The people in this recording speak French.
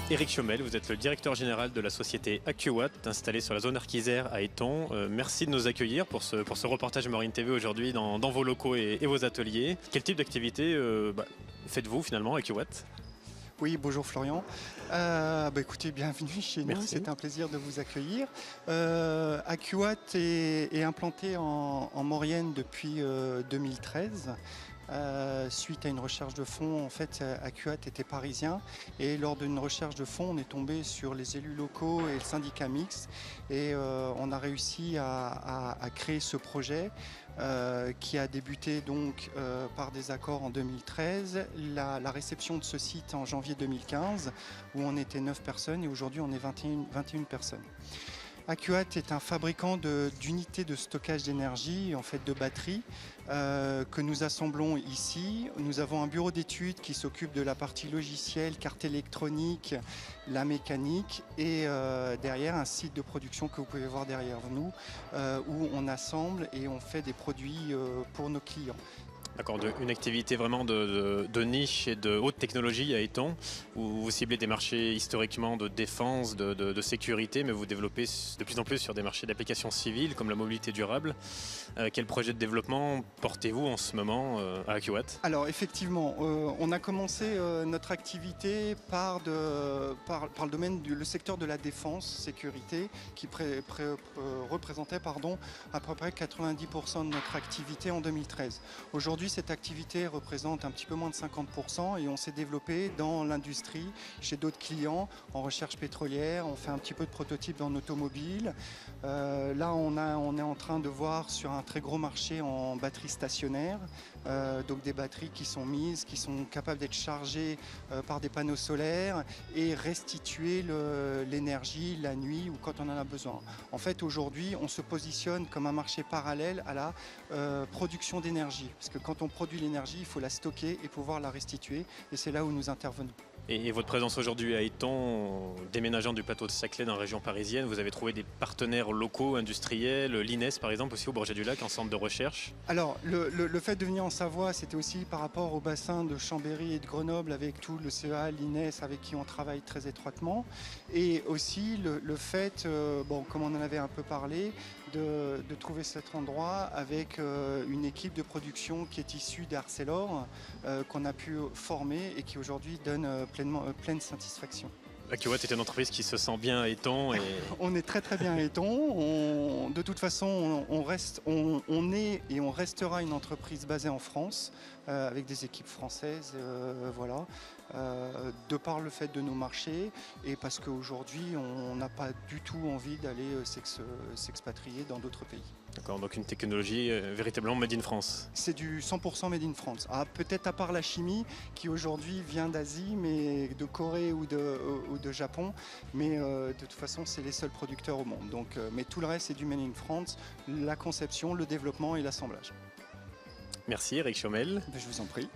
Éric Chomel, vous êtes le directeur général de la société AccuWatt, installée sur la zone Arquisère à Éton. Merci de nous accueillir pour ce reportage Marine TV aujourd'hui dans vos locaux et vos ateliers. Quel type d'activité faites-vous finalement AccuWatt? Oui, bonjour Florian. Écoutez, bienvenue chez nous, c'est un plaisir de vous accueillir. AccuWatt est implanté en Maurienne depuis 2013. Suite à une recherche de fonds, en fait, AccuWatt était parisien et lors d'une recherche de fonds, on est tombé sur les élus locaux et le syndicat mixte et on a réussi à créer ce projet qui a débuté donc par des accords en 2013, la réception de ce site en janvier 2015 où on était 9 personnes et aujourd'hui on est 21 personnes. AccuWatt est un fabricant d'unités de stockage d'énergie, en fait de batteries, que nous assemblons ici. Nous avons un bureau d'études qui s'occupe de la partie logicielle, carte électronique, la mécanique et derrière un site de production que vous pouvez voir derrière nous où on assemble et on fait des produits pour nos clients. D'accord, une activité vraiment de niche et de haute technologie à Éton, où vous ciblez des marchés historiquement de défense, de sécurité, mais vous développez de plus en plus sur des marchés d'applications civiles comme la mobilité durable. Quel projet de développement portez-vous en ce moment à AccuWatt? Alors effectivement, on a commencé notre activité par le domaine le secteur de la défense, sécurité, qui représentait à peu près 90% de notre activité en 2013. Aujourd'hui, cette activité représente un petit peu moins de 50% et on s'est développé dans l'industrie, chez d'autres clients, en recherche pétrolière, on fait un petit peu de prototypes dans l'automobile. Là, on est en train de voir sur un très gros marché en batterie stationnaire, donc des batteries qui sont mises, qui sont capables d'être chargées par des panneaux solaires et restituer l'énergie la nuit ou quand on en a besoin. En fait, aujourd'hui, on se positionne comme un marché parallèle à la production d'énergie, parce que quand on produit l'énergie, il faut la stocker et pouvoir la restituer, et c'est là où nous intervenons. Et votre présence aujourd'hui à Éton, déménageant du plateau de Saclay dans la région parisienne, vous avez trouvé des partenaires locaux, industriels, l'INES par exemple aussi au Bourget-du-Lac, en centre de recherche? Alors le fait de venir en Savoie, c'était aussi par rapport au bassin de Chambéry et de Grenoble avec tout le CEA, l'INES avec qui on travaille très étroitement. Et aussi le fait, comme on en avait un peu parlé, de trouver cet endroit avec une équipe de production qui est issue d'Arcelor, qu'on a pu former et qui aujourd'hui donne pleine satisfaction. AccuWatt est une entreprise qui se sent bien à Éton. On est très bien à Éton. De toute façon, on est et on restera une entreprise basée en France, avec des équipes françaises, de par le fait de nos marchés et parce qu'aujourd'hui, on n'a pas du tout envie d'aller s'expatrier dans d'autres pays. D'accord, donc une technologie véritablement made in France. C'est du 100% made in France. Peut-être à part la chimie qui aujourd'hui vient d'Asie, mais de Corée ou de Japon, mais de toute façon c'est les seuls producteurs au monde. Donc, mais tout le reste c'est du made in France, la conception, le développement et l'assemblage. Merci Éric Chomel. Je vous en prie.